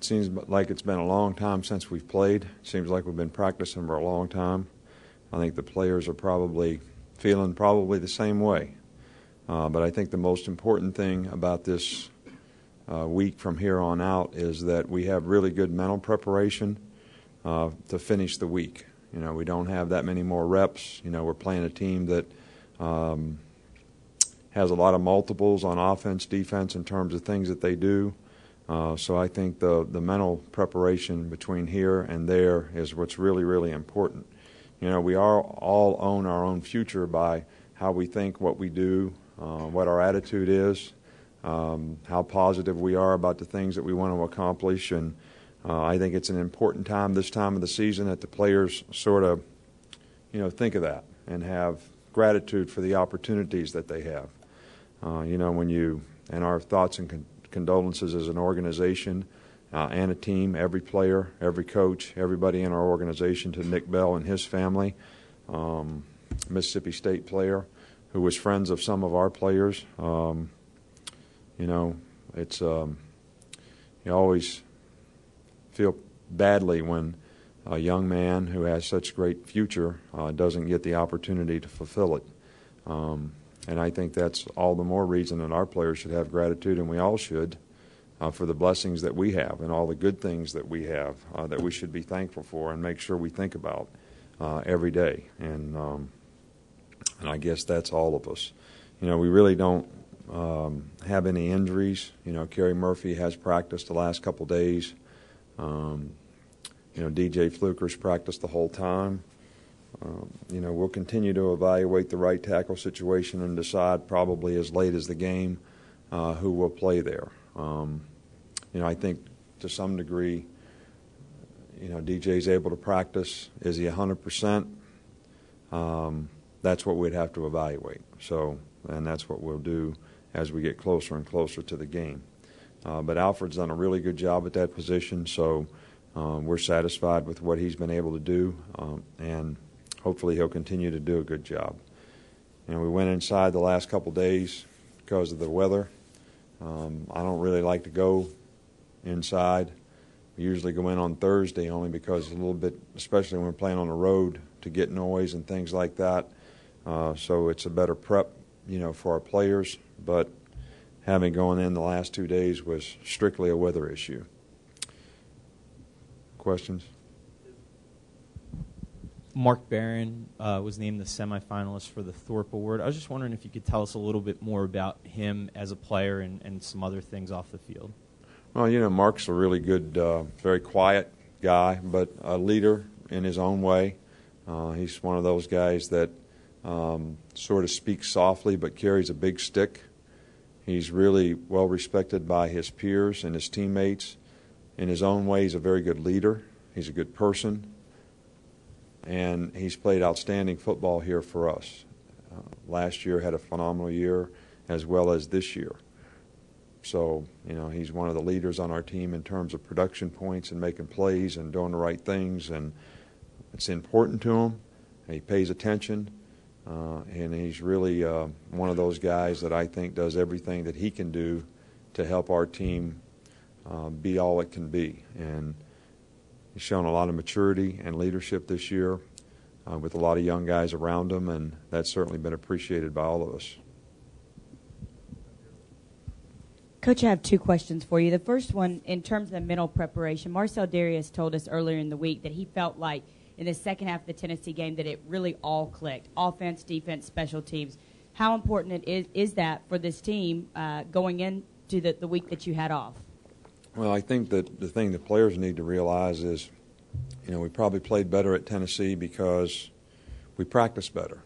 seems like it's been a long time since we've played. It seems like we've been practicing for a long time. I think the players are probably feeling the same way. But I think the most important thing about this week from here on out is that we have really good mental preparation to finish the week. You know, we don't have that many more reps. You know, we're playing a team that has a lot of multiples on offense, defense in terms of things that they do. So I think the mental preparation between here and there is what's really, really important. You know, we all own our own future by how we think, what we do, what our attitude is, how positive we are about the things that we want to accomplish. And I think it's an important time, this time of the season, that the players sort of, you know, think of that and have gratitude for the opportunities that they have. You know, and our thoughts and condolences as an organization and a team, every player, every coach, everybody in our organization, to Nick Bell and his family, Mississippi State player who was friends of some of our players. You know, it's you always feel badly when a young man who has such great future doesn't get the opportunity to fulfill it. And I think that's all the more reason that our players should have gratitude, and we all should, for the blessings that we have and all the good things that we have that we should be thankful for and make sure we think about every day. And I guess that's all of us. You know, we really don't have any injuries. You know, Kerry Murphy has practiced the last couple days. You know, DJ Fluker's practiced the whole time. You know, we'll continue to evaluate the right tackle situation and decide probably as late as the game who will play there. You know, I think to some degree, you know, DJ's able to practice. Is he 100%? That's what we'd have to evaluate. So, and that's what we'll do as we get closer and closer to the game. But Alfred's done a really good job at that position, so we're satisfied with what he's been able to do, and hopefully he'll continue to do a good job. And we went inside the last couple days because of the weather. I don't really like to go inside. We usually go in on Thursday only because a little bit, especially when we're playing on the road, to get noise and things like that. So it's a better prep, you know, for our players. But having gone in the last 2 days was strictly a weather issue. Questions? Mark Barron was named the semifinalist for the Thorpe Award. I was just wondering if you could tell us a little bit more about him as a player and some other things off the field. Well, you know, Mark's a really good, very quiet guy, but a leader in his own way. He's one of those guys that sort of speaks softly but carries a big stick. He's really well respected by his peers and his teammates. In his own way, he's a very good leader. He's a good person. And he's played outstanding football here for us. Last year had a phenomenal year, as well as this year. So, you know, he's one of the leaders on our team in terms of production points and making plays and doing the right things. And it's important to him. He pays attention. And he's really one of those guys that I think does everything that he can do to help our team be all it can be. And he's shown a lot of maturity and leadership this year with a lot of young guys around him, and that's certainly been appreciated by all of us. Coach, I have two questions for you. The first one, in terms of the mental preparation, Marcel Darius told us earlier in the week that he felt like in the second half of the Tennessee game that it really all clicked, offense, defense, special teams. How important is that for this team going into the week that you had off? Well, I think that the thing the players need to realize is, you know, we probably played better at Tennessee because we practiced better.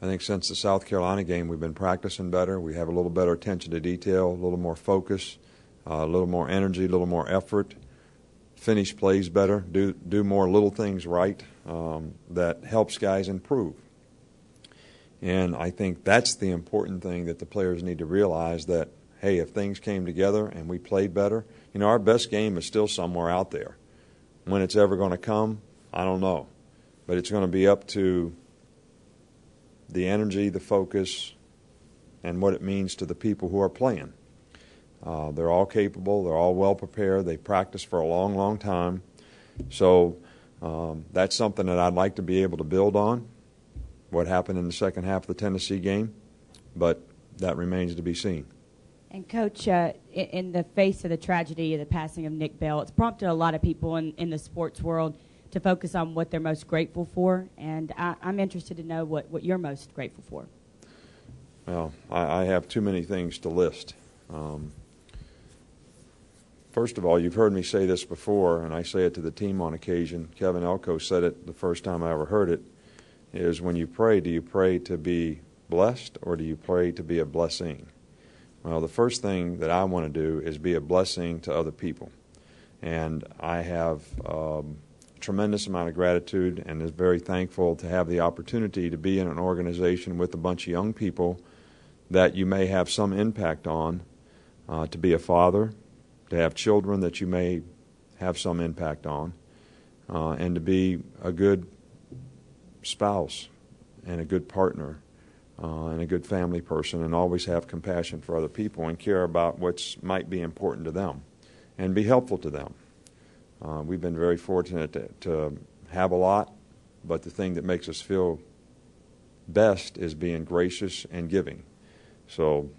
I think since the South Carolina game we've been practicing better. We have a little better attention to detail, a little more focus, a little more energy, a little more effort, finish plays better, do more little things right that helps guys improve. And I think that's the important thing that the players need to realize, that hey, if things came together and we played better, you know, our best game is still somewhere out there. When it's ever going to come, I don't know. But it's going to be up to the energy, the focus, and what it means to the people who are playing. They're all capable. They're all well prepared. They practice for a long, long time. So that's something that I'd like to be able to build on, what happened in the second half of the Tennessee game, but that remains to be seen. And, Coach, in the face of the tragedy of the passing of Nick Bell, it's prompted a lot of people in the sports world to focus on what they're most grateful for, and I'm interested to know what you're most grateful for. Well, I have too many things to list. First of all, you've heard me say this before, and I say it to the team on occasion. Kevin Elko said it the first time I ever heard it, is when you pray, do you pray to be blessed or do you pray to be a blessing? Well, the first thing that I want to do is be a blessing to other people. And I have a tremendous amount of gratitude and is very thankful to have the opportunity to be in an organization with a bunch of young people that you may have some impact on, to be a father, to have children that you may have some impact on, and to be a good spouse and a good partner and a good family person, and always have compassion for other people and care about what might be important to them and be helpful to them. We've been very fortunate to have a lot, but the thing that makes us feel best is being gracious and giving. So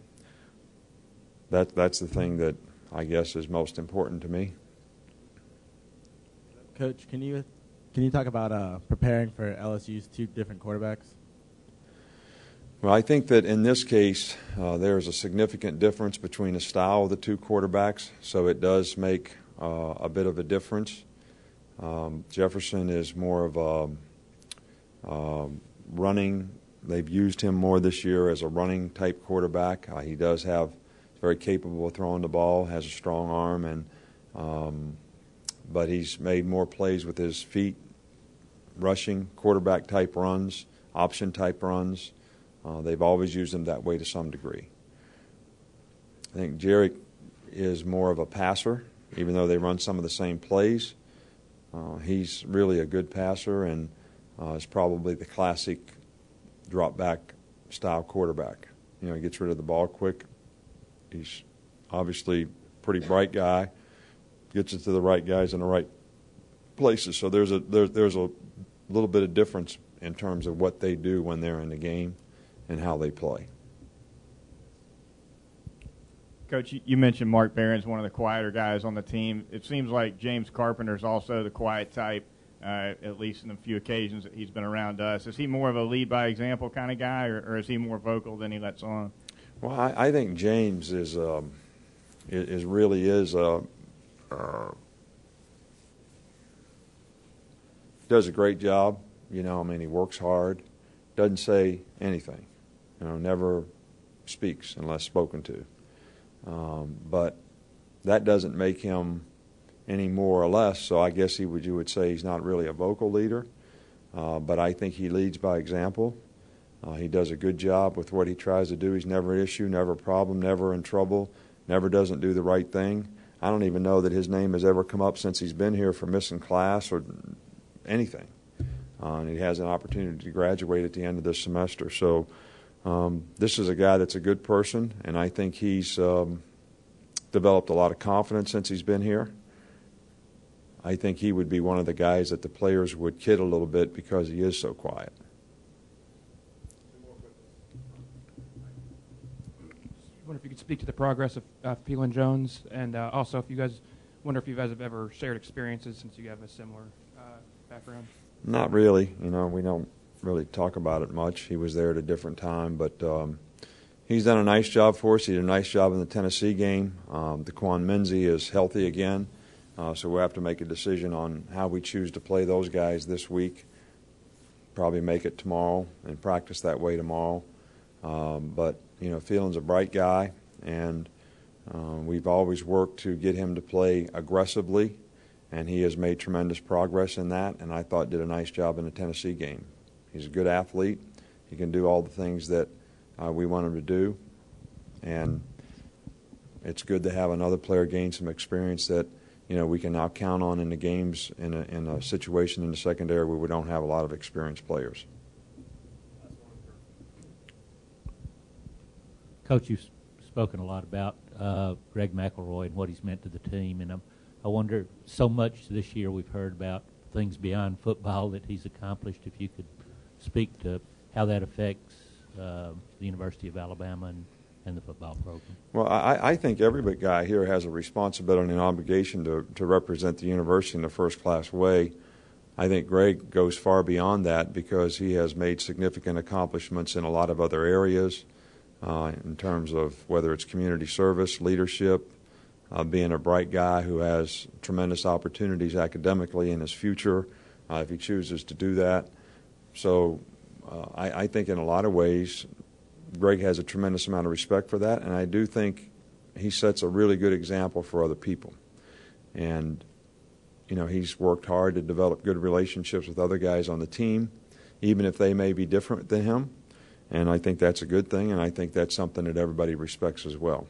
that's the thing that I guess is most important to me. Coach, can you talk about preparing for LSU's two different quarterbacks? Well, I think that in this case, there's a significant difference between the style of the two quarterbacks, so it does make a bit of a difference. Jefferson is more of a running. They've used him more this year as a running type quarterback. He does have very capable of throwing the ball, has a strong arm, and but he's made more plays with his feet, rushing quarterback type runs, option type runs. They've always used him that way to some degree. I think Jarek is more of a passer, even though they run some of the same plays. He's really a good passer and is probably the classic drop-back style quarterback. You know, he gets rid of the ball quick. He's obviously a pretty bright guy, gets it to the right guys in the right places. So there's a little bit of difference in terms of what they do when they're in the game and how they play. Coach, you mentioned Mark Barron's one of the quieter guys on the team. It seems like James Carpenter's also the quiet type, at least in the few occasions that he's been around us. Is he more of a lead-by-example kind of guy, or is he more vocal than he lets on? Well, I think James is really does a great job. You know, I mean, he works hard, doesn't say anything. You know, never speaks unless spoken to. But that doesn't make him any more or less. So I guess you would say he's not really a vocal leader. But I think he leads by example. He does a good job with what he tries to do. He's never an issue, never a problem, never in trouble, never doesn't do the right thing. I don't even know that his name has ever come up since he's been here for missing class or anything. And he has an opportunity to graduate at the end of this semester. So this is a guy that's a good person, and I think he's developed a lot of confidence since he's been here. I think he would be one of the guys that the players would kid a little bit because he is so quiet. I wonder if you could speak to the progress of Phelan Jones, and also if you guys have ever shared experiences since you have a similar background. Not really. You know, we don't really talk about it much. He was there at a different time, but he's done a nice job for us. He did a nice job in the Tennessee game. DeQuan Minzy is healthy again, so we'll have to make a decision on how we choose to play those guys this week. Probably make it tomorrow and practice that way tomorrow. But, you know, Phelan's a bright guy, and we've always worked to get him to play aggressively, and he has made tremendous progress in that, and I thought did a nice job in the Tennessee game. He's a good athlete. He can do all the things that we want him to do, and it's good to have another player gain some experience that, you know, we can now count on in the games in a situation in the secondary where we don't have a lot of experienced players. Coach, you spoken a lot about Greg McElroy and what he's meant to the team, and I wonder, so much this year we've heard about things beyond football that he's accomplished. If you could speak to how that affects the University of Alabama and the football program. Well, I think every big guy here has a responsibility and obligation to represent the university in a first-class way. I think Greg goes far beyond that because he has made significant accomplishments in a lot of other areas in terms of whether it's community service, leadership, being a bright guy who has tremendous opportunities academically in his future if he chooses to do that. So I think in a lot of ways Greg has a tremendous amount of respect for that, and I do think he sets a really good example for other people. And, you know, he's worked hard to develop good relationships with other guys on the team, even if they may be different than him. And I think that's a good thing, and I think that's something that everybody respects as well.